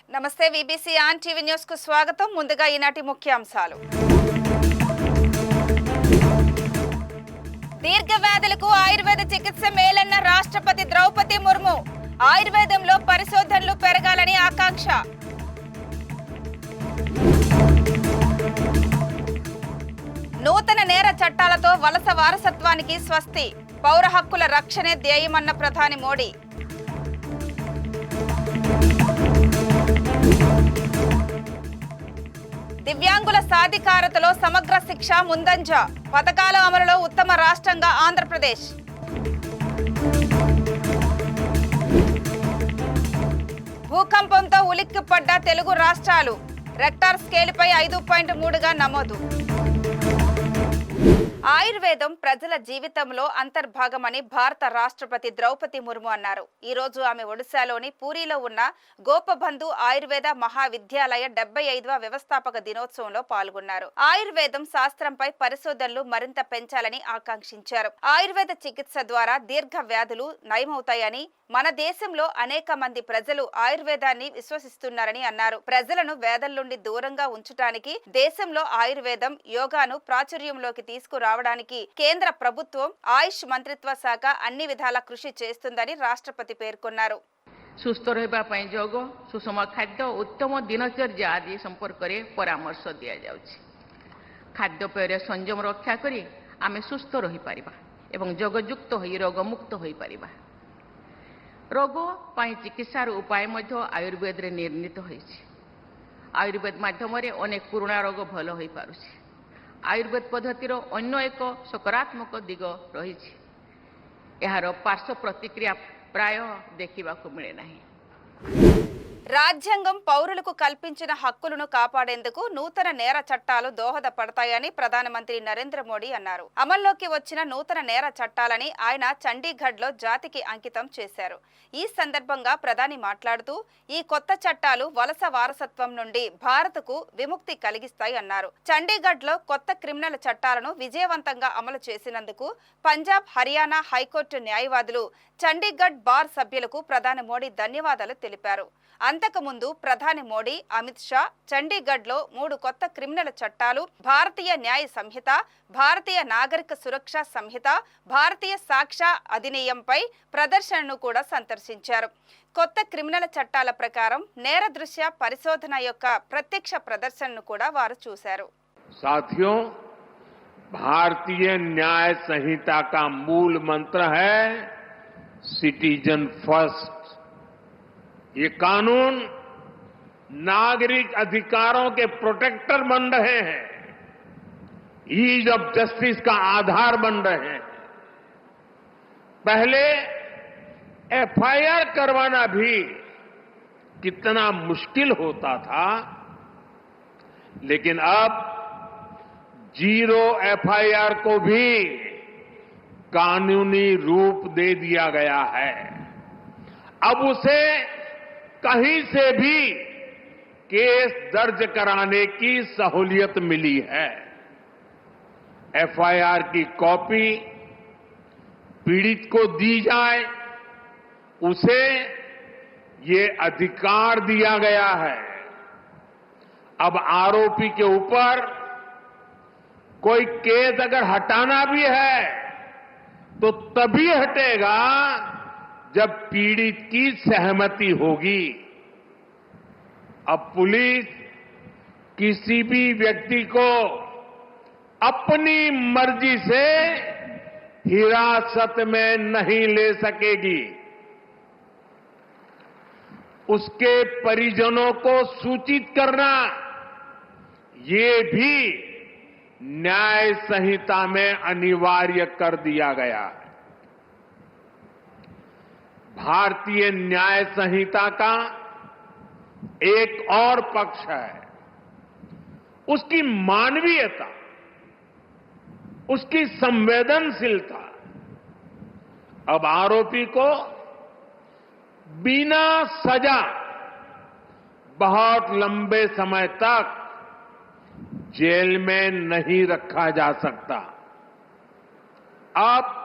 నమస్తే VBC on TV news కు స్వాగతం. ముందుగా ఈనాటి ముఖ్యాంశాలు. దీర్ఘ వ్యాధులకు ఆయుర్వేద చికిత్స మేలన్న రాష్ట్రపతి ద్రౌపది ముర్ము. ఆయుర్వేదంలో పరిశోధనలు పెరగాలని ఆకాంక్ష. నూతన నేర చట్టాలతో వలస వారసత్వానికి స్వస్తి. పౌర హక్కుల రక్షణే ధ్యేయమన్న ప్రధాని మోడీ. దివ్యాంగుల సాధికారతలో సమగ్ర శిక్ష ముందంజ. పథకాల అమలులో ఉత్తమ రాష్ట్రంగా ఆంధ్రప్రదేశ్. భూకంపంతో ఉలిక్కిపడ్డ తెలుగు రాష్ట్రాలు. రెక్టార్ స్కేలుపై 5.3గా నమోదు. ఆయుర్వేదం ప్రజల జీవితంలో అంతర్భాగమని భారత రాష్ట్రపతి ద్రౌపది ముర్ము అన్నారు. ఈ రోజు ఆమె ఒడిశాలోని పూరిలో ఉన్న గోపబంధు ఆయుర్వేద మహావిద్యాలయ 75వ వ్యవస్థాపక దినోత్సవంలో పాల్గొన్నారు. ఆయుర్వేదం శాస్త్రంపై పరిశోధనలు మరింత పెంచాలని ఆకాంక్షించారు. ఆయుర్వేద చికిత్స ద్వారా దీర్ఘ వ్యాధులు నయమవుతాయని, మన దేశంలో అనేక మంది ప్రజలు ఆయుర్వేదాన్ని విశ్వసిస్తున్నారని అన్నారు. ప్రజలను వ్యాధుల నుండి దూరంగా ఉంచడానికి దేశంలో ఆయుర్వేదం, యోగాను ప్రాచుర్యంలోకి తీసుకురావడానికి కేంద్ర ప్రభుత్వం ఆయుష్ మంత్రిత్వ శాఖ అన్ని విధాల కృషి చేస్తుందని రాష్ట్రపతి పేర్కొన్నారు. ସୁସ୍ଥ ରହିବା ପାଇଁ ଯୋଗ, ସୁଷମ ଖାଦ୍ୟ, ଉତ୍ତମ ଦିନଚର୍ଯ୍ୟା ଆଦି ସମ୍ପର୍କରେ ପରାମର୍ଶ ଦିଆଯାଉଛି। ଖାଦ୍ୟପେୟରେ ସଂଯମ ରକ୍ଷା କରି ଆମେ ସୁସ୍ଥ ରହିପାରିବା ଏବଂ ଯୋଗଯୁକ୍ତ ହୋଇ ରୋଗମୁକ୍ତ ହୋଇପାରିବା। ରୋଗ ପାଇଁ ଚିକିତ୍ସାର ଉପାୟ ମଧ୍ୟ ଆୟୁର୍ବେଦରେ ନିର୍ଣ୍ଣିତ ହୋଇଛି। ଆୟୁର୍ବେଦ ମାଧ୍ୟମରେ ଅନେକ ପୁରୁଣା ରୋଗ ଭଲ ହୋଇପାରୁଛି। ଆୟୁର୍ବେଦ ପଦ୍ଧତିର ଅନ୍ୟ ଏକ ସକାରାତ୍ମକ ଦିଗ ରହିଛି। ଏହାର ପାର୍ଶ୍ୱ ପ୍ରତିକ୍ରିୟା ପ୍ରାୟ ଦେଖିବାକୁ ମିଳେ ନାହିଁ। రాజ్యాంగం పౌరులకు కల్పించిన హక్కులను కాపాడేందుకు నూతన నేర చట్టాలు దోహదపడతాయని ప్రధానమంత్రి నరేంద్ర మోడీ అన్నారు. అమల్లోకి వచ్చిన నూతన నేర చట్టాలని ఆయన చండీగఢ్లో జాతికి అంకితం చేశారు. ఈ సందర్భంగా ప్రధాని మాట్లాడుతూ, ఈ కొత్త చట్టాలు వలస వారసత్వం నుండి భారత్కు విముక్తి కలిగిస్తాయి అన్నారు. చండీగఢ్లో కొత్త క్రిమినల్ చట్టాలను విజయవంతంగా అమలు చేసినందుకు పంజాబ్, హర్యానా హైకోర్టు న్యాయవాదులు, చండీగఢ్ బార్ సభ్యులకు ప్రధాని మోడీ ధన్యవాదాలు తెలిపారు. అంతకుముందు ప్రధాని మోడీ, అమిత్ షా చండీగఢ్లో 3 కొత్త క్రిమినల్ చట్టాలు, భారతీయ న్యాయ సంహిత, భారతీయ నాగరిక సురక్ష సంహిత, భారతీయ సాక్ష్య అధినియంపై ప్రదర్శనను కూడా సందర్శించారు. కొత్త క్రిమినల్ చట్టాల ప్రకారం నేర దృశ్య పరిశోధన యొక్క ప్రత్యక్ష ప్రదర్శనను కూడా వారు చూశారు. साथियों, भारतीय न्याय संहिता का मूल मंत्र है सिटीजन फर्स्ट। ये कानून नागरिक अधिकारों के प्रोटेक्टर बन रहे हैं, ईज ऑफ जस्टिस का आधार बन रहे हैं। पहले एफआईआर करवाना भी कितना मुश्किल होता था, लेकिन अब जीरो एफआईआर को भी कानूनी रूप दे दिया गया है। अब उसे कहीं से भी केस दर्ज कराने की सहूलियत मिली है। एफआईआर की कॉपी पीड़ित को दी जाए, उसे ये अधिकार दिया गया है। अब आरोपी के ऊपर कोई केस अगर हटाना भी है तो तभी हटेगा जब पीड़ित की सहमति होगी। अब पुलिस किसी भी व्यक्ति को अपनी मर्जी से हिरासत में नहीं ले सकेगी। उसके परिजनों को सूचित करना, ये भी न्याय संहिता में अनिवार्य कर दिया गया है। भारतीय न्याय संहिता का एक और पक्ष है उसकी मानवीयता, उसकी संवेदनशीलता। अब आरोपी को बिना सजा बहुत लंबे समय तक जेल में नहीं रखा जा सकता। अब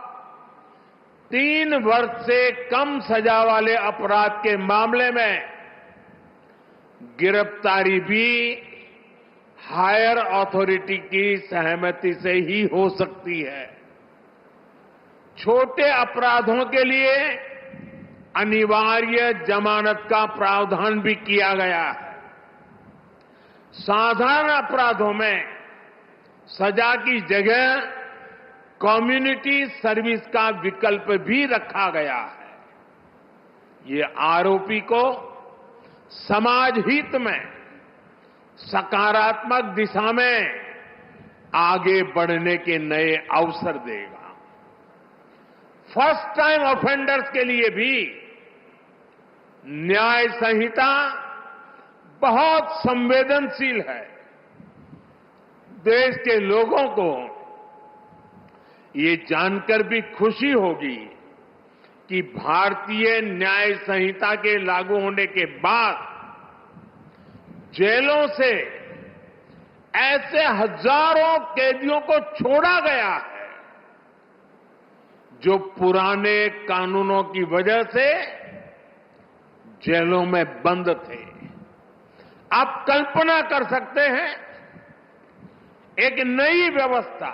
3 वर्ष से कम सजा वाले अपराध के मामले में गिरफ्तारी भी हायर अथॉरिटी की सहमति से ही हो सकती है। छोटे अपराधों के लिए अनिवार्य जमानत का प्रावधान भी किया गया है। साधारण अपराधों में सजा की जगह कम्युनिटी सर्विस का विकल्प भी रखा गया है। ये आरोपी को समाज हित में सकारात्मक दिशा में आगे बढ़ने के नए अवसर देगा। फर्स्ट टाइम ऑफेंडर्स के लिए भी न्याय संहिता बहुत संवेदनशील है। देश के लोगों को ये जानकर भी खुशी होगी कि भारतीय न्याय संहिता के लागू होने के बाद जेलों से ऐसे हजारों कैदियों को छोड़ा गया है जो पुराने कानूनों की वजह से जेलों में बंद थे। आप कल्पना कर सकते हैं, एक नई व्यवस्था,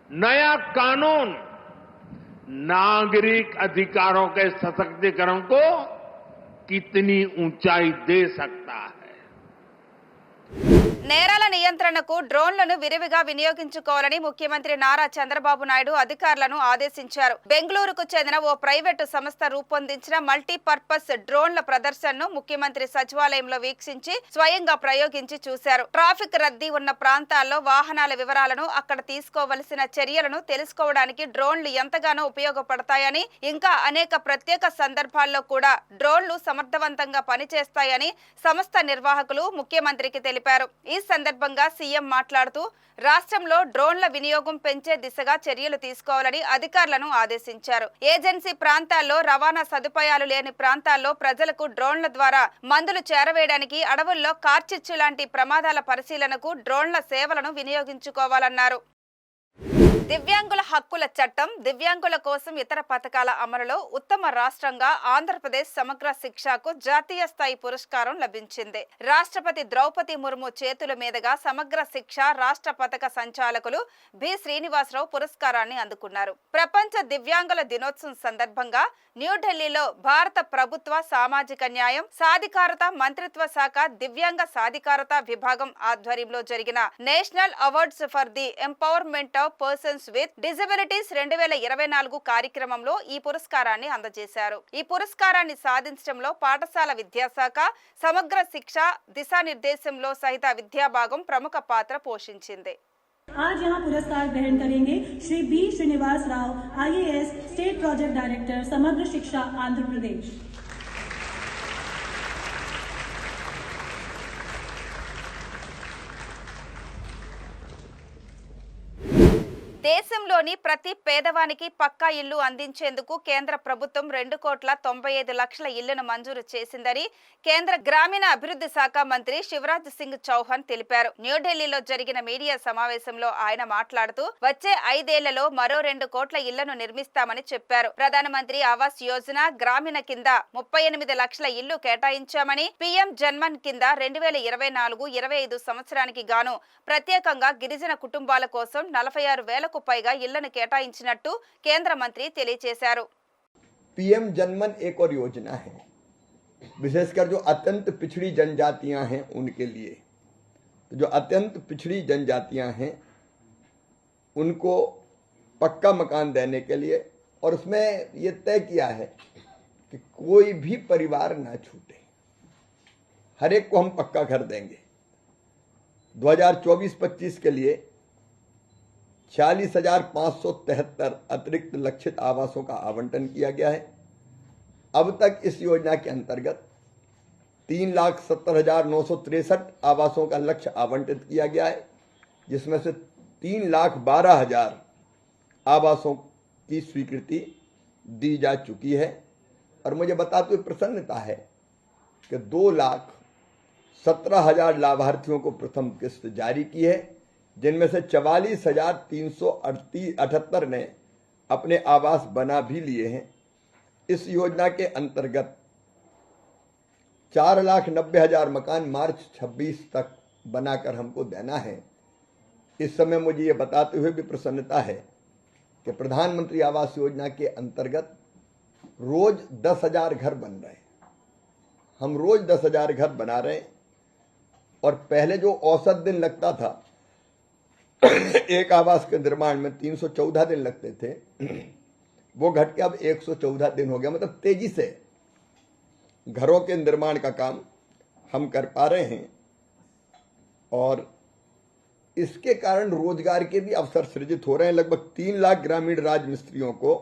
नया कानून नागरिक अधिकारों के सशक्तिकरण को कितनी ऊंचाई दे सकता है। నేరాల నియంత్రణకు డ్రోన్లను విరివిగా వినియోగించుకోవాలని ముఖ్యమంత్రి నారా చంద్రబాబు నాయుడు అధికారులను ఆదేశించారు. బెంగళూరుకు చెందిన ఓ ప్రైవేటు సంస్థ రూపొందించిన మల్టీపర్పస్ డ్రోన్ల ప్రదర్శనను ముఖ్యమంత్రి సచివాలయంలో వీక్షించి స్వయంగా ప్రయోగించి చూశారు. ట్రాఫిక్ రద్దీ ఉన్న ప్రాంతాల్లో వాహనాల వివరాలను, అక్కడ తీసుకోవలసిన చర్యలను తెలుసుకోవడానికి డ్రోన్లు ఎంతగానో ఉపయోగపడతాయని, ఇంకా అనేక ప్రత్యేక సందర్భాల్లో కూడా డ్రోన్లు సమర్థవంతంగా పనిచేస్తాయని సంస్థ నిర్వాహకులు ముఖ్యమంత్రికి తెలిపారు. ఈ సందర్భంగా సీఎం మాట్లాడుతూ రాష్ట్రంలో డ్రోన్ల వినియోగం పెంచే దిశగా చర్యలు తీసుకోవాలని అధికారులను ఆదేశించారు. ఏజెన్సీ ప్రాంతాల్లో రవాణా సదుపాయాలు లేని ప్రాంతాల్లో ప్రజలకు డ్రోన్ల ద్వారా మందులు చేరవేయడానికి, అడవుల్లో కార్చిచ్చు లాంటి ప్రమాదాల పరిశీలనకు డ్రోన్ల సేవలను వినియోగించుకోవాలన్నారు. దివ్యాంగుల హక్కుల చట్టం, దివ్యాంగుల కోసం ఇతర పథకాల అమలులో ఉత్తమ రాష్ట్రంగా ఆంధ్రప్రదేశ్ సమగ్ర శిక్షకు జాతీయ స్థాయి పురస్కారం లభించింది. రాష్ట్రపతి ద్రౌపది ముర్ము చేతుల మీదుగా సమగ్ర శిక్ష రాష్ట్ర పథక సంచాలకులు బి శ్రీనివాసరావు పురస్కారాన్ని అందుకున్నారు. ప్రపంచ దివ్యాంగుల దినోత్సవం సందర్భంగా న్యూఢిల్లీలో భారత ప్రభుత్వ సామాజిక న్యాయం, సాధికారత మంత్రిత్వ శాఖ దివ్యాంగ సాధికారత విభాగం ఆధ్వర్యంలో జరిగిన national awards for the empowerment of persons with disabilities 2024 కార్యక్రమంలో ఈ పురస్కారాన్ని అందజేశారు. ఈ పురస్కారాన్ని సాధించడంలో పాఠశాల విద్యాశాఖ, సమగ్ర శిక్ష, దిశానిర్దేశంలో సహిత విద్యాభాగం ప్రముఖ పాత్ర పోషించింది. आज यहाँ पुरस्कार ग्रहण करेंगे Shri B Srinivas Rao, IAS state project director, Samagra Shiksha, Andhra Pradesh. దేశంలోని ప్రతి పేదవానికి పక్కా ఇల్లు అందించేందుకు కేంద్ర ప్రభుత్వం 2,95,00,000 ఇళ్లను మంజూరు చేసిందని కేంద్ర గ్రామీణ అభివృద్ధి శాఖ మంత్రి శివరాజ్ సింగ్ చౌహాన్ తెలిపారు. న్యూఢిల్లీలో జరిగిన మీడియా సమావేశంలో ఆయన మాట్లాడుతూ వచ్చే 5 ఏళ్లలో మరో 2 కోట్ల ఇళ్లను నిర్మిస్తామని చెప్పారు. ప్రధానమంత్రి ఆవాస్ యోజన గ్రామీణ కింద 38 లక్షల ఇళ్లు కేటాయించామని, పీఎం జన్మన్ కింద 2024-25 సంవత్సరానికి గాను ప్రత్యేకంగా గిరిజన కుటుంబాల కోసం 46,000 పైగా ఇళ్లను కేటాయించినట్టు కేంద్ర మంత్రి తెలియజేశారు. पीएम जनमन एक और योजना है, विशेषकर जो अत्यंत पिछड़ी जनजातियां हैं उनके लिए। जो अत्यंत पिछड़ी जनजातियां हैं उनको पक्का मकान देने के लिए, और उसमें ये तय किया है कि कोई भी परिवार ना छूटे, हर एक को हम पक्का घर देंगे। 2024-25 के लिए 46,573 अतिरिक्त लक्षित आवासों का आवंटन किया गया है। अब तक इस योजना के अंतर्गत 3,70,963 आवासों का लक्ष्य आवंटित किया गया है, जिसमें से 3,12,000 आवासों की स्वीकृति दी जा चुकी है। और मुझे बताते हुए प्रसन्नता है कि 2,17,000 लाभार्थियों को प्रथम किस्त जारी की है, जिनमें से 44,378 ने अपने आवास बना भी लिए हैं। इस योजना के अंतर्गत 4,90,000 मकान मार्च 26 तक बनाकर हमको देना है। इस समय मुझे ये बताते हुए भी प्रसन्नता है कि प्रधानमंत्री आवास योजना के अंतर्गत रोज 10,000 घर बन रहे हैं। हम रोज 10,000 घर बना रहे हैं और पहले जो औसत दिन लगता था एक आवास के निर्माण में 314 दिन लगते थे, वो घट के अब 114 दिन हो गया। मतलब तेजी से घरों के निर्माण का काम हम कर पा रहे हैं और इसके कारण रोजगार के भी अवसर सृजित हो रहे हैं। लगभग 3 लाख ग्रामीण राज मिस्त्रियों को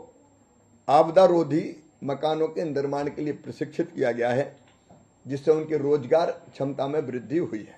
आपदा रोधी मकानों के निर्माण के लिए प्रशिक्षित किया गया है, जिससे उनके रोजगार क्षमता में वृद्धि हुई है।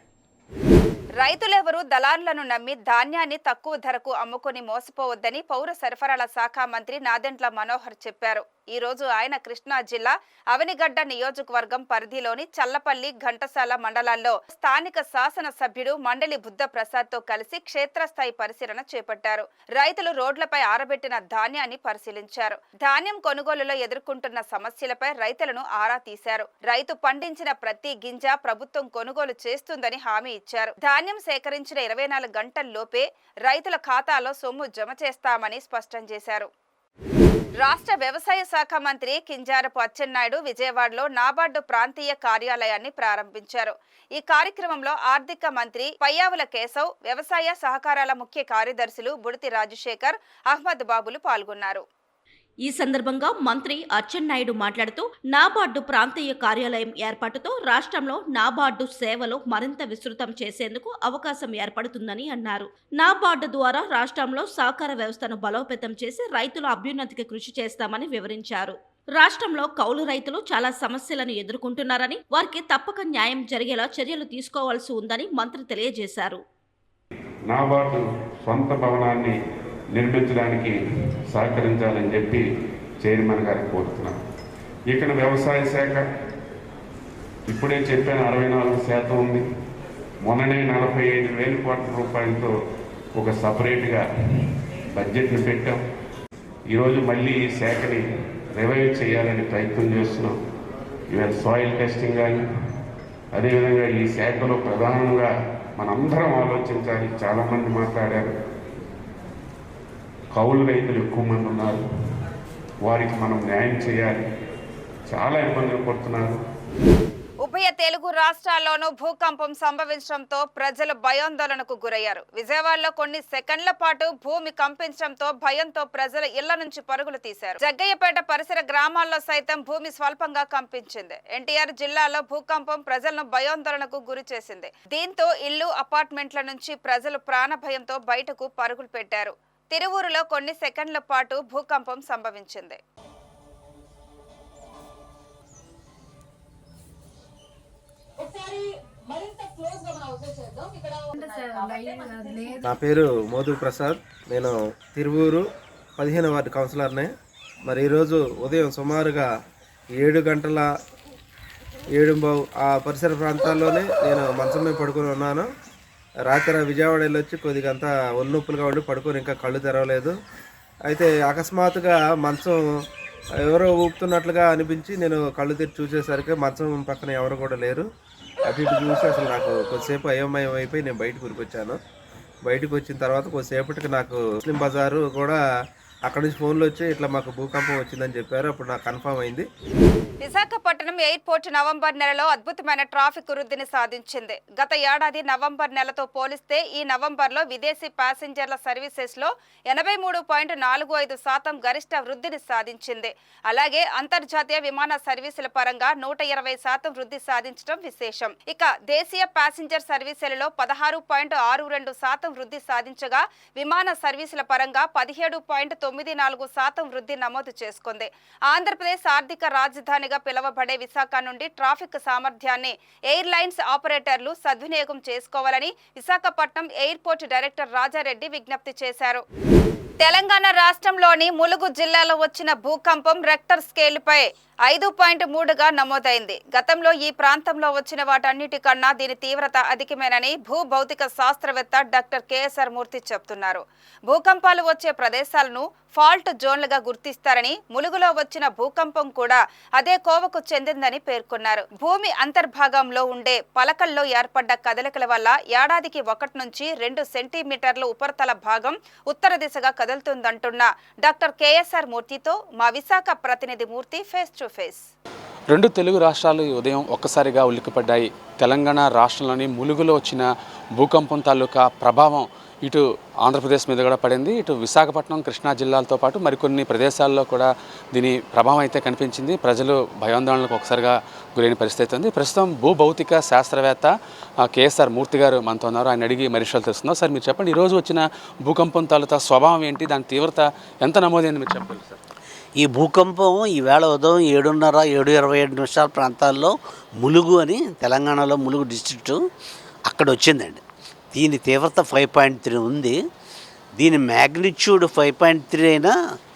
రైతులెవరూ దళారులను నమ్మి ధాన్యాన్ని తక్కువ ధరకు అమ్ముకొని మోసపోవద్దని పౌర సరఫరాల శాఖ మంత్రి నాదెండ్ల మనోహర్ చెప్పారు. ఈ రోజు ఆయన కృష్ణా జిల్లా అవనిగడ్డ నియోజకవర్గం పరిధిలోని చల్లపల్లి, ఘంటసాల మండలాల్లో స్థానిక శాసన సభ్యుడు మండలి బుద్ధ ప్రసాద్ తో కలిసి క్షేత్రస్థాయి పరిశీలన చేపట్టారు. రైతులు రోడ్లపై ఆరబెట్టిన ధాన్యాన్ని పరిశీలించారు. ధాన్యం కొనుగోలులో ఎదుర్కొంటున్న సమస్యలపై రైతులను ఆరా తీశారు. రైతు పండించిన ప్రతి గింజ ప్రభుత్వం కొనుగోలు చేస్తుందని హామీ ఇచ్చారు. ధాన్యం సేకరించిన 24 గంటల్లోపే రైతుల ఖాతాలో సొమ్ము జమ చేస్తామని స్పష్టం చేశారు. రాష్ట్ర వ్యవసాయ శాఖ మంత్రి కింజారపు అచ్చెన్నాయుడు విజయవాడలో నాబార్డు ప్రాంతీయ కార్యాలయాన్ని ప్రారంభించారు. ఈ కార్యక్రమంలో ఆర్థిక మంత్రి పయ్యావుల కేశవ్, వ్యవసాయ సహకారాల ముఖ్య కార్యదర్శులు బుడితి రాజశేఖర్, అహ్మద్ బాబులు పాల్గొన్నారు. ఈ సందర్భంగా మంత్రి అచ్చెన్నాయుడు మాట్లాడుతూ నాబార్డు ప్రాంతీయ కార్యాలయం ఏర్పాటుతో రాష్ట్రంలో నాబార్డు సేవలు మరింత విస్తృతం చేసేందుకు అవకాశం ఏర్పడుతుందని అన్నారు. నాబార్డు ద్వారా రాష్ట్రంలో సహకార వ్యవస్థను బలోపేతం చేసి రైతుల అభ్యున్నతికి కృషి చేస్తామని వివరించారు. రాష్ట్రంలో కౌలు రైతులు చాలా సమస్యలను ఎదుర్కొంటున్నారని, వారికి తప్పక న్యాయం జరిగేలా చర్యలు తీసుకోవాల్సి ఉందని మంత్రి తెలియజేశారు. నాబార్డు సొంత భవనాన్ని నిర్మించడానికి సహకరించాలని చెప్పి చైర్మన్ గారికి కోరుతున్నాను. ఇక్కడ వ్యవసాయ శాఖ ఇప్పుడే చెప్పిన 64% ఉంది. మొన్ననే 45,000 కోట్ల రూపాయలతో ఒక సపరేట్గా బడ్జెట్ని పెట్టాం. ఈరోజు మళ్ళీ ఈ శాఖని రివైవ్ చేయాలని ప్రయత్నం చేస్తున్నాం. ఇవాళ సాయిల్ టెస్టింగ్ కానీ, అదేవిధంగా ఈ శాఖలో ప్రధానంగా మనందరం ఆలోచించాలి. చాలామంది మాట్లాడారు, కౌలు రైతులు ఎక్కువ మంది ఉన్నారు, వారికి మనం న్యాయం చేయాలి. చాలా ఇబ్బందులు పడుతున్నారు. ఉభయ తెలుగు రాష్ట్రాల్లోనూ భూకంపం సంభవించడంతో ప్రజలు భయాందోళనకు గురయ్యారు. విజయవాడలో కొన్ని సెకండ్ల పాటు భూమి కంపించడంతో భయంతో ప్రజలు ఇళ్ల నుంచి పరుగులు తీశారు. జగ్గయ్యపేట పరిసర గ్రామాల్లో సైతం భూమి స్వల్పంగా కంపించింది. ఎన్టీఆర్ జిల్లాలో భూకంపం ప్రజలను భయాందోళనకు గురి చేసింది. దీంతో ఇల్లు, అపార్ట్మెంట్ల నుంచి ప్రజలు ప్రాణ భయంతో బయటకు పరుగులు పెట్టారు. తిరువూరులో కొన్ని సెకండ్ల పాటు భూకంపం సంభవించింది. నా పేరు మోదు ప్రసాద్. నేను తిరువూరు 15వ వార్డు కౌన్సిలర్నే. మరి ఈరోజు ఉదయం సుమారుగా 7 గంటల 7:15 ఆ పరిసర ప్రాంతాల్లోనే నేను మంచం మీద పడుకొని ఉన్నాను. రాత్రి విజయవాడ వెళ్ళొచ్చి కొద్దిగా అంతా ఒళ్ళొప్పులుగా ఉండి పడుకొని ఇంకా కళ్ళు తెరవలేదు. అయితే అకస్మాత్తుగా మంచం ఎవరో ఊపుతున్నట్లుగా అనిపించి నేను కళ్ళు తెరిచి చూసేసరికి మంచం పక్కన ఎవరు కూడా లేరు. అటు ఇటు చూసి అసలు నాకు కొద్దిసేపు అయోమయం అయిపోయి నేను బయటకు ఉరికొచ్చాను. బయటకు వచ్చిన తర్వాత కొద్దిసేపటికి నాకు ముస్లిం బజారు కూడా అక్కడ నుంచి ఫోన్లు వచ్చి ఇట్లా మాకు భూకంపం వచ్చిందని చెప్పారు. అప్పుడు నాకు కన్ఫర్మ్ అయింది. విశాఖపట్నం ఎయిర్పోర్ట్ నవంబర్ నెలలో అద్భుతమైన ట్రాఫిక్ వృద్ధిని సాధించింది. గత ఏడాది నవంబర్ నెలతో పోలిస్తే ఈ నవంబర్లో విదేశీ ప్యాసింజర్ల సర్వీసెస్ లో 83.45% గరిష్ట వృద్ధిని సాధించింది. అలాగే అంతర్జాతీయ విమాన సర్వీసుల పరంగా 120% వృద్ధి సాధించడం విశేషం. ఇక దేశీయ ప్యాసింజర్ సర్వీసులలో 16.62% వృద్ధి సాధించగా విమాన సర్వీసుల పరంగా 17.94% వృద్ధి నమోదు చేసుకుంది. ఆంధ్రప్రదేశ్ ఆర్థిక రాజధానిగా పిలువబడే విశాఖ నుండి ట్రాఫిక్ సామర్థ్యాన్ని ఎయిర్లైన్స్ ఆపరేటర్లు సద్వినియోగం చేసుకోవాలని విశాఖపట్నం ఎయిర్పోర్ట్ డైరెక్టర్ రాజారెడ్డి విజ్ఞప్తి చేశారు. తెలంగాణ రాష్ట్రంలోని ములుగు జిల్లాలో వచ్చిన భూకంపం రెక్టర్ స్కేలుపై 5.3గా నమోదైంది. గతంలో ఈ ప్రాంతంలో వచ్చిన వాటన్నిటికన్నా దీని తీవ్రత అధికమేనని భూభౌతిక శాస్త్రవేత్త డాక్టర్ కేఎస్ఆర్ మూర్తి చెబుతున్నారు. భూకంపాలు వచ్చే ప్రదేశాలను ఫాల్ట్ జోన్లుగా గుర్తిస్తారని, ములుగులో వచ్చిన భూకంపం కూడా అదే కోవకు చెందిందని పేర్కొన్నారు. భూమి అంతర్భాగంలో ఉండే పలకల్లో ఏర్పడ్డ కదలికల వల్ల ఏడాదికి 1 నుంచి 2 సెంటీమీటర్ల ఉపరితల భాగం ఉత్తర దిశగా కదులుతుందంటున్న డాక్టర్ కేఎస్ఆర్ మూర్తితో మా విశాఖ ప్రతినిధి మూర్తి ఫేస్ టు ఫేస్. 2 తెలుగు రాష్ట్రాలు ఉదయం ఒక్కసారిగా ఉలిక్కిపడ్డాయి. తెలంగాణ రాష్ట్రంలోని ములుగులో వచ్చిన భూకంపం తాలూకా ప్రభావం ఇటు ఆంధ్రప్రదేశ్ మీద కూడా పడింది. ఇటు విశాఖపట్నం, కృష్ణా జిల్లాలతో పాటు మరికొన్ని ప్రదేశాల్లో కూడా దీని ప్రభావం అయితే కనిపించింది. ప్రజలు భయాందోళనలకు ఒకసారిగా గురైన పరిస్థితి ఉంది. ప్రస్తుతం భూభౌతిక శాస్త్రవేత్త కేఎస్ఆర్ మూర్తి గారు మనతో ఉన్నారు. ఆయన అడిగి మరి విషయాలు తెలుస్తున్నారు. సార్, మీరు చెప్పండి, ఈరోజు వచ్చిన భూకంపం తాలూకా స్వభావం ఏంటి, దాని తీవ్రత ఎంత నమోదైంది మీరు చెప్పండి సార్. ఈ భూకంపం ఈవేళ ఉదయం 7:30, 7:27 ప్రాంతాల్లో ములుగు అని తెలంగాణలో ములుగు డిస్ట్రిక్టు అక్కడ వచ్చిందండి. దీని తీవ్రత 5.3 ఉంది. దీని మ్యాగ్నిట్యూడ్ 5.3 అయినా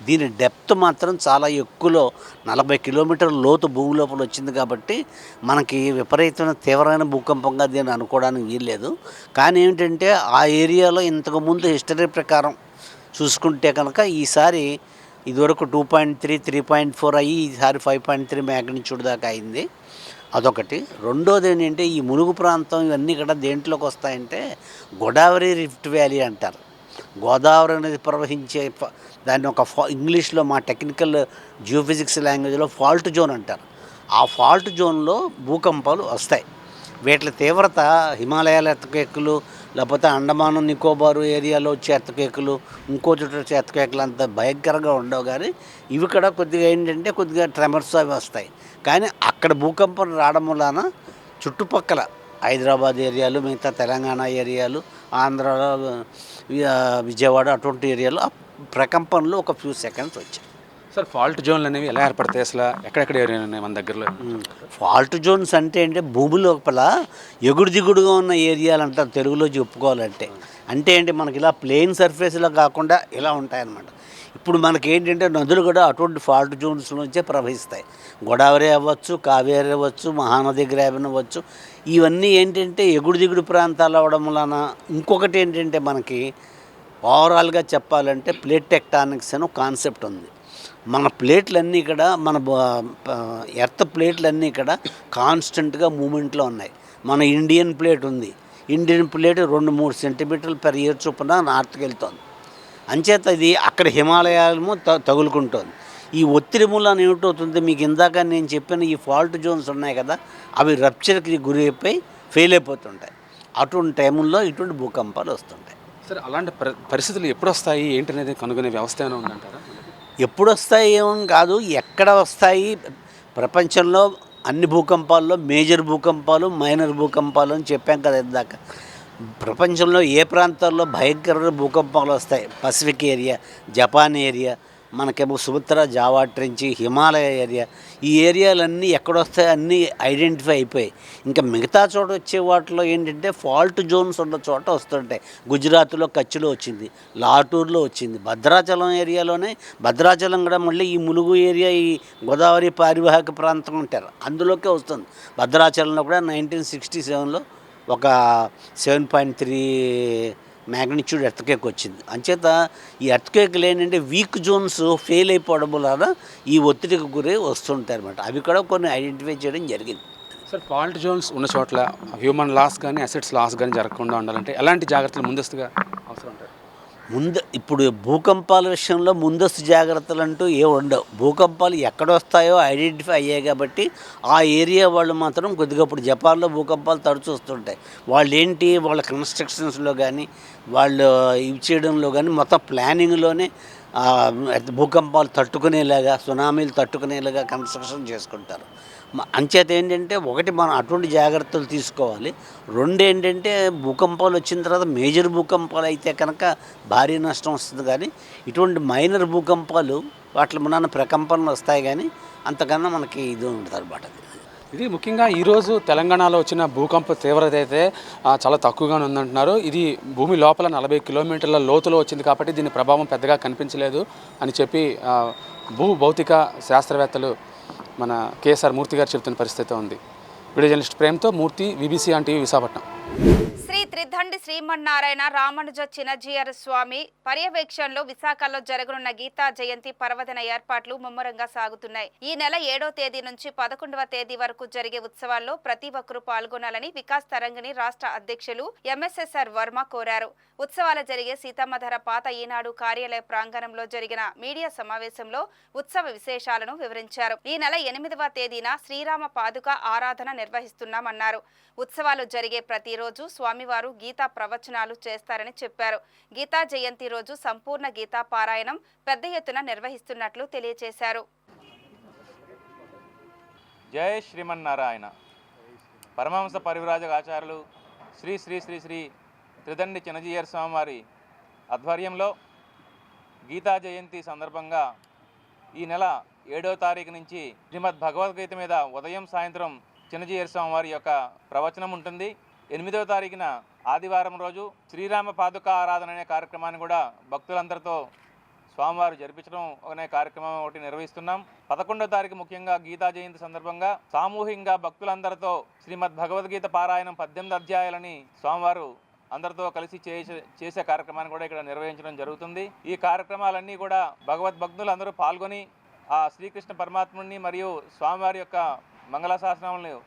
దీని డెప్త్ మాత్రం చాలా ఎక్కువలో 40 కిలోమీటర్ల లోతు భూమి లోపల వచ్చింది. కాబట్టి మనకి విపరీతమైన తీవ్రమైన భూకంపంగా దీన్ని అనుకోవడానికి వీల్లేదు. కానీ ఏమిటంటే ఆ ఏరియాలో ఇంతకుముందు హిస్టరీ ప్రకారం చూసుకుంటే కనుక ఈసారి ఇదివరకు 2.3, 3.4 అయ్యి ఈసారి 5.3 మ్యాగ్నిట్యూడ్ దాకా అయింది. అదొకటి. రెండోది ఏంటంటే ఈ ములుగు ప్రాంతం ఇవన్నీ కూడా దేంట్లోకి వస్తాయంటే గోదావరి రిఫ్ట్ వ్యాలీ అంటారు. గోదావరి అనేది ప్రవహించే దాన్ని ఒక ఇంగ్లీష్లో మా టెక్నికల్ జియోఫిజిక్స్ లాంగ్వేజ్లో ఫాల్ట్ జోన్ అంటారు. ఆ ఫాల్ట్ జోన్లో భూకంపాలు వస్తాయి. వీటి తీవ్రత హిమాలయాల ఎర్త్క్వేకులు, లేకపోతే అండమాను నికోబారు ఏరియాలో వచ్చే ఎర్త్క్వేకులు, ఇంకో చోట వచ్చే ఎర్త్క్వేకులు అంత భయంకరంగా ఉండవు. కానీ ఇవి కూడా కొద్దిగా ఏంటంటే కొద్దిగా ట్రెమర్స్ అవి వస్తాయి. కానీ అక్కడ భూకంపం రావడం వలన చుట్టుపక్కల హైదరాబాద్ ఏరియాలు, మిగతా తెలంగాణ ఏరియాలు, ఆంధ్రాలో విజయవాడ అటువంటి ఏరియాలో ప్రకంపనలు ఒక ఫ్యూ సెకండ్స్ వచ్చాయి. సార్, ఫాల్ట్ జోన్లు అనేవి ఎలా ఏర్పడతాయి, అసలు ఎక్కడెక్కడ ఏరియా ఉన్నాయి మన దగ్గరలో? ఫాల్ట్ జోన్స్ అంటే భూమి లోపల ఎగుడు దిగుడుగా ఉన్న ఏరియాలు అంటారు తెలుగులో చెప్పుకోవాలంటే. అంటే ఏంటి, మనకి ఇలా ప్లెయిన్ సర్ఫేస్లో కాకుండా ఇలా ఉంటాయన్నమాట. ఇప్పుడు మనకి ఏంటంటే నదులు కూడా అటువంటి ఫాల్ట్ జోన్స్ నుంచే ప్రవహిస్తాయి. గోదావరి అవ్వచ్చు, కావేరి అవ్వచ్చు, మహానది గ్రాబెన్ అవ్వచ్చు. ఇవన్నీ ఏంటంటే ఎగుడు దిగుడు ప్రాంతాలు అవ్వడం వలన ఇంకొకటి ఏంటంటే మనకి ఓవరాల్గా చెప్పాలంటే ప్లేట్ టెక్టానిక్స్ అని కాన్సెప్ట్ ఉంది. మన ప్లేట్లన్నీ ఇక్కడ మన ఎర్త్ ప్లేట్లన్నీ ఇక్కడ కాన్స్టెంట్గా మూమెంట్లో ఉన్నాయి. మన ఇండియన్ ప్లేట్ ఉంది. ఇండియన్ ప్లేట్ 2-3 సెంటీమీటర్లు పెర్ ఇయర్ చొప్పున నార్త్కి వెళ్తుంది. అంచేత ఇది అక్కడ హిమాలయాలము తగులుకుంటుంది. ఈ ఒత్తిడి మూలాన్ని ఏమిటవుతుంది, మీకు ఇందాక నేను చెప్పిన ఈ ఫాల్ట్ జోన్స్ ఉన్నాయి కదా, అవి రప్చర్కి గురి అయిపోయి ఫెయిల్ అయిపోతుంటాయి. అటువంటి టైంలో ఇటువంటి భూకంపాలు వస్తుంటాయి. సార్, అలాంటి పరిస్థితులు ఎప్పుడు వస్తాయి ఏంటనేది కనుగొనే వ్యవస్థ ఏమైనా ఉందంటారా? ఎప్పుడు వస్తాయి ఏమని కాదు, ఎక్కడ వస్తాయి. ప్రపంచంలో అన్ని భూకంపాల్లో మేజర్ భూకంపాలు, మైనర్ భూకంపాలు అని చెప్పాం కదా ఇందాక. ప్రపంచంలో ఏ ప్రాంతాల్లో భయంకరమైన భూకంపాలు వస్తాయి, పసిఫిక్ ఏరియా, జపాన్ ఏరియా, మనకేమో Sumatra, Java trench, Himalaya area, ఈ ఏరియాలన్నీ ఎక్కడొస్తాయి అన్నీ ఐడెంటిఫై అయిపోయాయి. ఇంకా మిగతా చోట వచ్చే వాటిలో ఏంటంటే ఫాల్ట్ జోన్స్ ఉన్న చోట వస్తుంటాయి. గుజరాత్లో కచ్లో వచ్చింది, లాటూర్లో వచ్చింది, భద్రాచలం ఏరియాలోనే. భద్రాచలం కూడా మళ్ళీ ఈ ములుగు ఏరియా, ఈ గోదావరి పారివాహక ప్రాంతం ఉంటారు, అందులోకే వస్తుంది. భద్రాచలంలో కూడా 1967లో ఒక 7.3 మ్యాగ్నిట్యూడ్ ఎర్త్క్వేక్ వచ్చింది. అంచేత ఈ ఎర్త్క్వేక్లు ఏంటంటే వీక్ జోన్స్ ఫెయిల్ అయిపోవడం వలన ఈ ఒత్తిడికి గురై వస్తుంటాయి అన్నమాట. అవి కూడా కొన్ని ఐడెంటిఫై చేయడం జరిగింది. సార్, ఫాల్ట్ జోన్స్ ఉన్న చోట్ల హ్యూమన్ లాస్ కానీ అసెట్స్ లాస్ కానీ జరగకుండా ఉండాలంటే ఎలాంటి జాగ్రత్తలు ముందస్తుగా అవసరం ఉంటాయి? ఇప్పుడు భూకంపాల విషయంలో ముందస్తు జాగ్రత్తలు అంటూ ఏమి ఉండవు. భూకంపాలు ఎక్కడ వస్తాయో ఐడెంటిఫై అయ్యాయి కాబట్టి ఆ ఏరియా వాళ్ళు మాత్రం కొద్దిగా, ఇప్పుడు జపాన్లో భూకంపాలు తరచూ వస్తుంటాయి. వాళ్ళు ఏంటి, వాళ్ళ కన్స్ట్రక్షన్స్లో కానీ వాళ్ళు ఇవి చేయడంలో కానీ మొత్తం ప్లానింగ్లోనే భూకంపాలు తట్టుకునేలాగా, సునామీలు తట్టుకునేలాగా కన్స్ట్రక్షన్ చేసుకుంటారు. అంచేత ఏంటంటే ఒకటి మనం అటువంటి జాగ్రత్తలు తీసుకోవాలి. రెండు ఏంటంటే భూకంపాలు వచ్చిన తర్వాత మేజర్ భూకంపాలు అయితే కనుక భారీ నష్టం వస్తుంది. కానీ ఇటువంటి మైనర్ భూకంపాలు వాటి మన ప్రకంపనలు వస్తాయి. కానీ అంతకన్నా మనకి ఇది ఉంటుంది అన్నమాట. ఇది ముఖ్యంగా ఈరోజు తెలంగాణలో వచ్చిన భూకంప తీవ్రత అయితే చాలా తక్కువగానే ఉందంటున్నారు. ఇది భూమి లోపల 40 కిలోమీటర్ల లోతులో వచ్చింది కాబట్టి దీని ప్రభావం పెద్దగా కనిపించలేదు అని చెప్పి భౌతిక శాస్త్రవేత్తలు మన కేఎస్ఆర్ మూర్తి గారు చెబుతున్న పరిస్థితి ఉంది. వీడియో జర్నలిస్ట్ ప్రేమ్తో Murthy, VBC on TV, Visakhapatnam. Sri Tridandi Srimannarayana Ramanuja Chinnajeeyar Swamy పర్యవేక్షణలో విశాఖలో జరగనున్న గీతా జయంతి పర్వదిన ఏర్పాట్లు ముమ్మరంగా సాగుతున్నాయి. ఈ నెల 7వ తేదీ నుంచి 11వ తేదీ వరకు జరిగే ఉత్సవాల్లో ప్రతి ఒక్కరూ పాల్గొనాలని వికాస్ తరంగిణి రాష్ట్ర అధ్యక్షులు ఎంఎస్ఎస్ఆర్ వర్మ కోరారు. ఉత్సవాలు జరిగే సీతమ్మధర పాత ఈనాడు కార్యాలయ ప్రాంగణంలో జరిగిన మీడియా సమావేశంలో ఉత్సవ విశేషాలను వివరించారు. ఈ నెల 8వ తేదీన శ్రీరామ పాదుక ఆరాధన నిర్వహిస్తున్నామన్నారు. ఉత్సవాలు జరిగే ప్రతిరోజు స్వామివారు గీతా ప్రవచనాలు చేస్తారని చెప్పారు. గీతా జయంతి రోజు సంపూర్ణ గీతా పారాయణం పెద్ద ఎత్తున నిర్వహిస్తున్నట్లు తెలియజేశారు. జై శ్రీమన్నారాయణ. పరమహంస పరివ్రాజక ఆచార్యులు శ్రీ శ్రీ శ్రీ శ్రీ త్రిదండి చిన్నజీయర్ స్వామివారి ఆధ్వర్యంలో గీతా జయంతి సందర్భంగా ఈ నెల 7వ తారీఖు నుంచి శ్రీమద్ భగవద్గీత మీద ఉదయం సాయంత్రం చిన్నజీయర్ స్వామివారి యొక్క ప్రవచనం ఉంటుంది. 8వ తారీఖున ఆదివారం రోజు శ్రీరామ పాదుక ఆరాధన అనే కార్యక్రమాన్ని కూడా భక్తులందరితో స్వామివారు జరిపించడం అనే కార్యక్రమం ఒకటి నిర్వహిస్తున్నాం. 11వ తారీఖు ముఖ్యంగా గీతా జయంతి సందర్భంగా సామూహికంగా భక్తులందరితో శ్రీమద్ భగవద్గీత పారాయణం 18 అధ్యాయాలని స్వామివారు అందరితో కలిసి చేసే కార్యక్రమాన్ని కూడా ఇక్కడ నిర్వహించడం జరుగుతుంది. ఈ కార్యక్రమాలన్నీ కూడా భగవద్భక్తులు అందరూ పాల్గొని ఆ శ్రీకృష్ణ పరమాత్ముడిని మరియు స్వామివారి యొక్క మంగళాశాసనాలను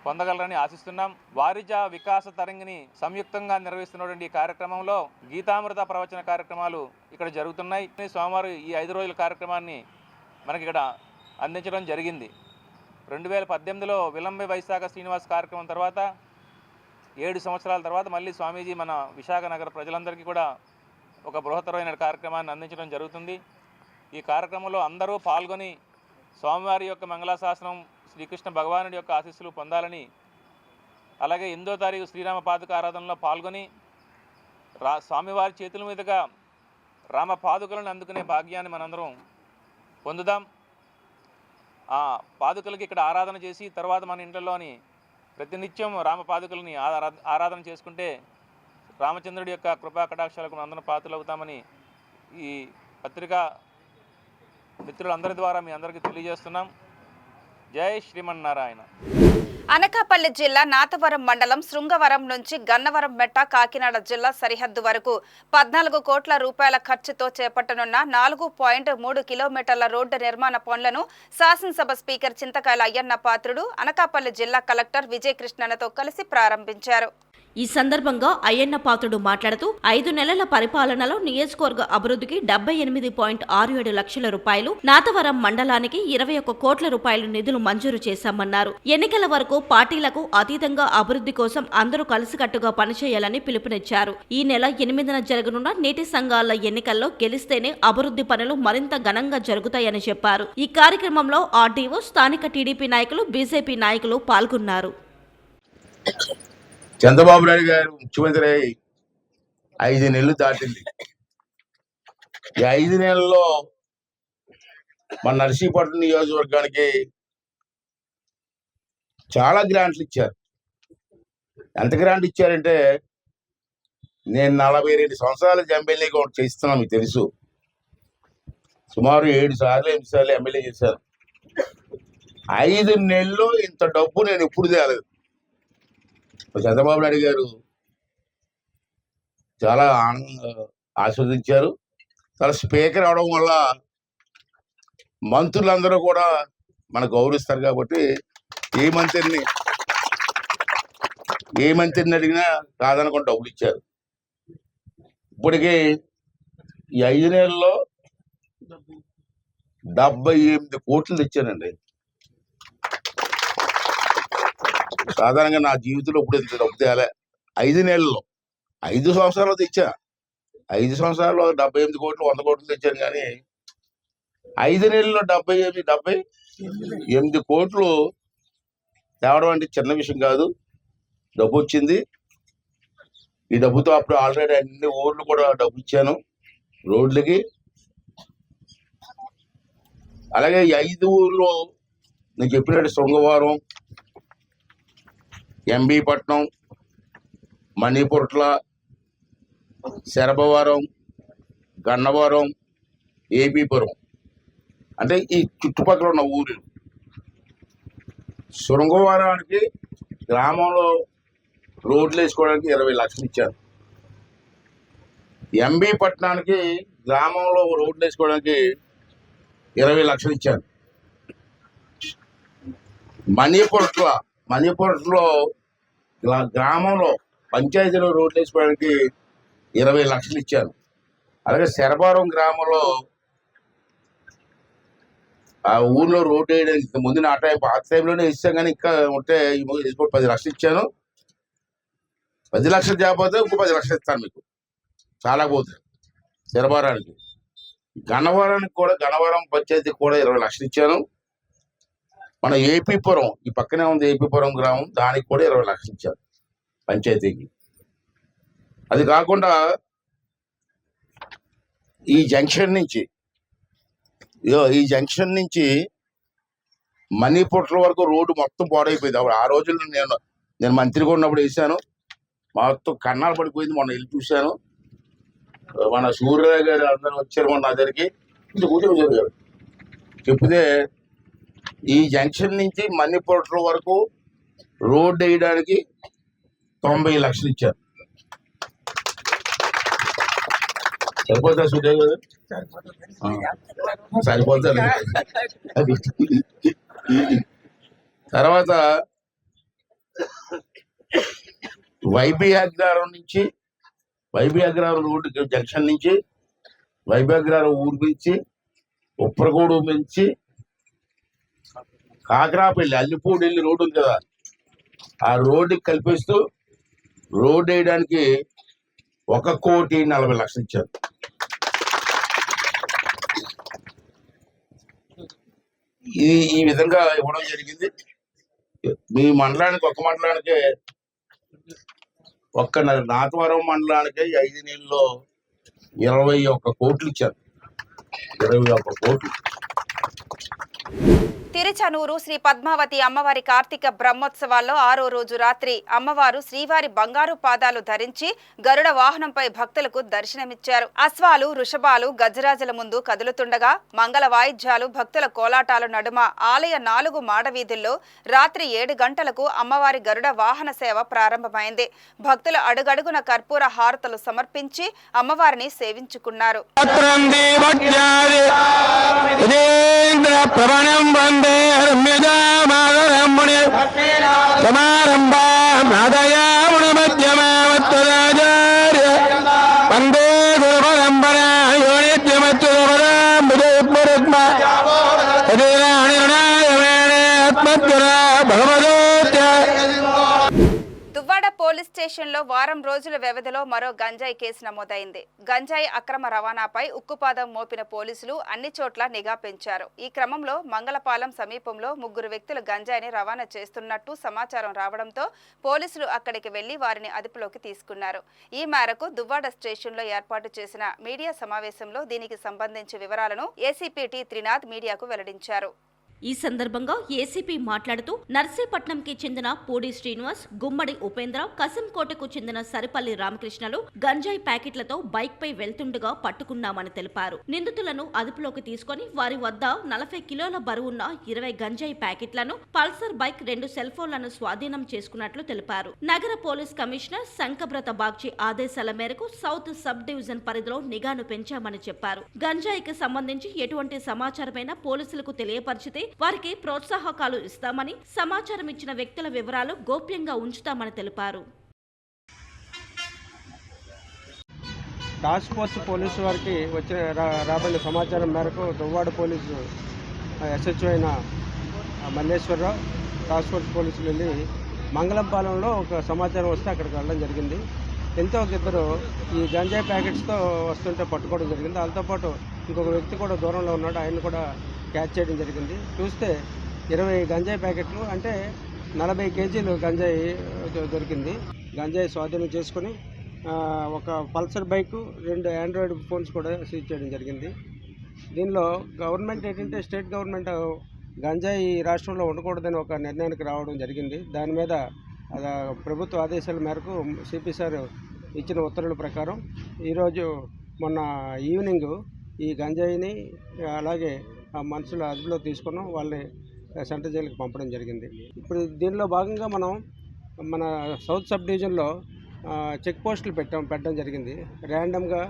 పొందగలరని ఆశిస్తున్నాం. వారిజ వికాస తరంగిణి సంయుక్తంగా నిర్వహిస్తున్నటువంటి ఈ కార్యక్రమంలో గీతామృత ప్రవచన కార్యక్రమాలు ఇక్కడ జరుగుతున్నాయి. స్వామివారు ఈ 5 రోజుల కార్యక్రమాన్ని మనకి ఇక్కడ అందించడం జరిగింది. 2018లో విలంబి వైశాఖ శ్రీనివాస్ కార్యక్రమం తర్వాత 7 సంవత్సరాల తర్వాత మళ్ళీ స్వామీజీ మన విశాఖ నగర ప్రజలందరికీ కూడా ఒక బృహత్తరమైన కార్యక్రమాన్ని అందించడం జరుగుతుంది. ఈ కార్యక్రమంలో అందరూ పాల్గొని స్వామివారి యొక్క మంగళాశాసనం శ్రీకృష్ణ భగవానుడి యొక్క ఆశీస్సులు పొందాలని, అలాగే 8వ తారీఖు శ్రీరామ పాదుక ఆరాధనలో పాల్గొని స్వామివారి చేతుల మీదుగా రామ పాదుకలను అందుకునే భాగ్యాన్ని మనందరం పొందుదాం. ఆ పాదుకలకి ఇక్కడ ఆరాధన చేసి తర్వాత మన ఇంట్లోని ప్రతినిత్యం రామ పాదుకలని ఆరాధన చేసుకుంటే రామచంద్రుడి యొక్క కృపా కటాక్షాలకు మనందరం పాత్రలవుతామని ఈ పత్రికా మిత్రులందరి ద్వారా మీ అందరికీ తెలియజేస్తున్నాం. జై శ్రీమన్నారాయణ. అనకాపల్లి జిల్లా నాతవరం మండలం శృంగవరం నుంచి గన్నవరం మెట్ట కాకినాడ జిల్లా సరిహద్దు వరకు 14 కోట్ల రూపాయల ఖర్చుతో చేపట్టనున్న 4.3 కిలోమీటర్ల రోడ్డు నిర్మాణ పనులను శాసనసభ స్పీకర్ చింతకాయల అయ్యన్న పాత్రుడు అనకాపల్లి జిల్లా కలెక్టర్ విజయ్ కృష్ణన్తో కలిసి ప్రారంభించారు. ఈ సందర్భంగా అయ్యన్న పాత్రుడు మాట్లాడుతూ 5 నెలల పరిపాలనలో నియోజకవర్గ అభివృద్ధికి 78.67 లక్షల రూపాయలు, నాతవరం మండలానికి 21 కోట్ల రూపాయలు నిధులు మంజూరు చేశామన్నారు. ఎన్నికల వరకు పార్టీలకు అతీతంగా అభివృద్ధి కోసం అందరూ కలిసికట్టుగా పనిచేయాలని పిలుపునిచ్చారు. ఈ నెల 8న జరగనున్న నీటి సంఘాల ఎన్నికల్లో గెలిస్తేనే అభివృద్ధి పనులు మరింత ఘనంగా జరుగుతాయని చెప్పారు. ఈ కార్యక్రమంలో ఆర్డీఓ, స్థానిక టీడీపీ నాయకులు, బీజేపీ నాయకులు పాల్గొన్నారు. చంద్రబాబు నాయుడు గారు ముఖ్యమంత్రి 5 నెలలు దాటింది. ఈ 5 నెలల్లో మన నర్సీపట్నం నియోజకవర్గానికి చాలా గ్రాంట్లు ఇచ్చారు. ఎంత గ్రాంట్ ఇచ్చారంటే, నేను 42 సంవత్సరాల ఎమ్మెల్యేగా చేస్తున్నాను, మీకు తెలుసు. సుమారు 7 సార్లు 8 సార్లు ఎమ్మెల్యే చేశాను. 5 నెలల్లో ఇంత డబ్బు నేను ఎప్పుడు తేలేదు. చంద్రబాబు నాయుడు గారు చాలా ఆస్వాదించారు. చాలా స్పీకర్ అవడం వల్ల మంత్రులందరూ కూడా మనకు గౌరవిస్తారు కాబట్టి ఏ మంత్రిని అడిగినా కాదనకుండా డబ్బులు ఇచ్చారు. ఇప్పటికీ ఈ 5 నెలల్లో 78 కోట్లు తెచ్చానండి. సాధారణంగా నా జీవితంలో ఇప్పుడు ఇంత డబ్బు తేలే. 5 నెలల్లో 5 సంవత్సరాలు తెచ్చా. 5 సంవత్సరాల్లో 78 కోట్లు 100 కోట్లు తెచ్చాను. కానీ 5 నెలల్లో 78 కోట్లు తేవడం అంటే చిన్న విషయం కాదు. డబ్బు వచ్చింది. ఈ డబ్బుతో అప్పుడు ఆల్రెడీ అన్ని ఊర్లు కూడా డబ్బు ఇచ్చాను రోడ్లకి. అలాగే ఈ 5 ఊర్లో నేను చెప్పినట్టు శృంగవరం, ఎంబీ పట్నం, మణిపుట్ల, శరభవరం, గన్నవరం, ఏబీపురం అంటే ఈ చుట్టుపక్కల ఉన్న ఊరు. శృంగవరానికి గ్రామంలో రోడ్లు వేసుకోవడానికి 20 లక్షలు ఇచ్చారు. ఎంబీ పట్టణానికి గ్రామంలో రోడ్లు వేసుకోవడానికి 20 లక్షలు ఇచ్చారు. మణిపురంలో గ్రామంలో పంచాయతీలో రోడ్లు వేసుకోవడానికి 20 లక్షలు ఇచ్చారు. అలాగే శరభవరం గ్రామంలో ఆ ఊర్లో రోడ్డు వేయడానికి ముందు ఆ టైంలోనే ఇచ్చాం, కానీ ఇంకా ఉంటే 10 లక్షలు ఇచ్చాను. 10 లక్షలు చేయకపోతే ఇంకో 10 లక్షలు ఇస్తాను మీకు, చాలా పోతుంది. శరభవరానికి, గన్నవరానికి కూడా, గన్నవరం పంచాయతీకి కూడా 20 లక్షలు ఇచ్చాను. మన ఏపీపురం, ఈ పక్కనే ఉంది ఏపీపురం గ్రామం, దానికి కూడా 20 లక్షలు ఇచ్చారు పంచాయతీకి. అది కాకుండా ఈ జంక్షన్ నుంచి మణిపుట్ల వరకు రోడ్డు మొత్తం పాడైపోయింది. ఆ రోజుల్లో నేను మంత్రిగా ఉన్నప్పుడు వేసాను, మొత్తం కన్నాలు పడిపోయింది. మొన్న వెళ్ళి చూశాను. మన సూర్యరావు గారు అందరూ వచ్చారు మొన్న నా దగ్గరికి, కూర్చొని చెప్తే ఈ జంక్షన్ నుంచి మణిపుట్ల వరకు రోడ్డు వేయడానికి 90 లక్షలు ఇచ్చారు. సరిపోతా సూర్యరావు గారు? సరిపోతుంది. తర్వాత వైబీ అగ్రహారం రోడ్డు జంక్షన్ నుంచి వైబీ అగ్రహారం ఊరు నుంచి ఉప్పరగూడు నుంచి కాకరాపల్లి, అల్లిపూడి వెళ్ళి రోడ్డు ఉంది కదా, ఆ రోడ్డుకి కల్పిస్తూ రోడ్డు వేయడానికి 1,40 లక్షలు ఇచ్చారు. ఈ విధంగా ఇవ్వడం జరిగింది. మీ మండలానికి, ఒక్క మండలానికే, ఒక్క నాతవరం మండలానికే 5 నెలల్లో 21 కోట్లు ఇచ్చారు. 21 కోట్లు. తిరుచనూరు శ్రీ పద్మావతి అమ్మవారి కార్తీక బ్రహ్మోత్సవాల్లో 6వ రోజు రాత్రి అమ్మవారు శ్రీవారి బంగారు పాదాలు ధరించి గరుడ వాహనంపై భక్తులకు దర్శనమిచ్చారు. అశ్వాలు, వృషభాలు గజరాజుల ముందు కదులుతుండగా మంగళ వాయిద్యాలు, భక్తుల కోలాటాల నడుమ ఆలయ 4 మాడవీధుల్లో రాత్రి 7 గంటలకు అమ్మవారి గరుడ వాహన సేవ ప్రారంభమైంది. భక్తులు అడుగడుగున కర్పూర హారతులు సమర్పించి అమ్మవారిని సేవించుకున్నారు. దువ్వాడ పోలీస్ స్టేషన్లో వారం రోజుల వ్యవధిలో మరో గంజాయి కేసు నమోదైంది. గంజాయి అక్రమ రవాణాపై ఉక్కుపాదం మోపిన పోలీసులు అన్ని చోట్ల నిఘా పెంచారు. ఈ క్రమంలో మంగళపాలెం సమీపంలో 3 వ్యక్తులు గంజాయిని రవాణా చేస్తున్నట్టు సమాచారం రావడంతో పోలీసులు అక్కడికి వెళ్లి వారిని అదుపులోకి తీసుకున్నారు. ఈ మేరకు దువ్వాడ స్టేషన్లో ఏర్పాటు చేసిన మీడియా సమావేశంలో దీనికి సంబంధించి వివరాలను ఏసీపీ టి త్రినాథ్ మీడియాకు వెల్లడించారు. ఈ సందర్భంగా ఏసీపీ మాట్లాడుతూ నర్సీపట్నంకి చెందిన పూడి శ్రీనివాస్, గుమ్మడి ఉపేంద్ర, కసింకోటకు చెందిన సరిపల్లి రామకృష్ణలు గంజాయి ప్యాకెట్లతో బైక్ పై వెళ్తుండగా పట్టుకున్నామని తెలిపారు. నిందితులను అదుపులోకి తీసుకుని వారి వద్ద 40 కిలోల బరువున్న 20 గంజాయి ప్యాకెట్లను, పల్సర్ బైక్, 2 సెల్ ఫోన్లను స్వాధీనం చేసుకున్నట్లు తెలిపారు. నగర పోలీస్ కమిషనర్ శంకబ్రత బాగ్చి ఆదేశాల మేరకు సౌత్ సబ్ డివిజన్ పరిధిలో నిఘాను పెంచామని చెప్పారు. గంజాయికి సంబంధించి ఎటువంటి సమాచారమైనా పోలీసులకు తెలియపరిచితే వారికి ప్రోత్సాహకాలు ఇస్తామని, సమాచారం ఇచ్చిన వ్యక్తుల వివరాలు గోప్యంగా ఉంచుతామని తెలిపారు. టాస్క్ ఫోర్స్ పోలీసు వారికి వచ్చిన రాబడిన సమాచారం మేరకు దువ్వాడ పోలీసు ఎస్హెచ్ఓ అయిన మల్లేశ్వరరావు టాస్క్ ఫోర్స్ పోలీసులు వెళ్ళి మంగళంపాలెంలో ఒక సమాచారం వస్తే అక్కడికి వెళ్ళడం జరిగింది. ఎంతో ఇద్దరు ఈ గంజాయి ప్యాకెట్స్తో వస్తుంటే పట్టుకోవడం జరిగింది. దాంతోపాటు ఇంకొక వ్యక్తి కూడా దూరంలో ఉన్నాడు, ఆయన కూడా క్యాచ్ చేయడం జరిగింది. చూస్తే 20 గంజాయి ప్యాకెట్లు, అంటే 40 కేజీలు గంజాయి దొరికింది. గంజాయి స్వాధీనం చేసుకుని ఒక పల్సర్ బైకు, 2 ఆండ్రాయిడ్ ఫోన్స్ కూడా సీజ్ చేయడం జరిగింది. దీనిలో గవర్నమెంట్ ఏంటంటే, స్టేట్ గవర్నమెంట్ గంజాయి రాష్ట్రంలో ఉండకూడదని ఒక నిర్ణయానికి రావడం జరిగింది. దాని మీద ప్రభుత్వ ఆదేశాల మేరకు సిపి సార్ ఇచ్చిన ఉత్తర్వుల ప్రకారం ఈరోజు మొన్న ఈవినింగ్ ఈ గంజాయిని అలాగే ఆ మనుషుల అదుపులో తీసుకున్నాం, వాళ్ళని సెంట్రల్ జైలుకి పంపడం జరిగింది. ఇప్పుడు దీనిలో భాగంగా మనం మన సౌత్ సబ్ డివిజన్లో చెక్ పోస్టులు పెట్టడం జరిగింది. ర్యాండమ్గా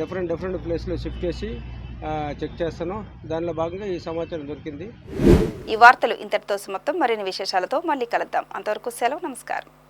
డిఫరెంట్ ప్లేస్లో షిఫ్ట్ చేసి చెక్ చేస్తాను. దానిలో భాగంగా ఈ సమాచారం దొరికింది. ఈ వార్తలు ఇంతటితో సమాప్తం. మరిన్ని విశేషాలతో మళ్ళీ కలుద్దాం. అంతవరకు సెలవు. నమస్కారం.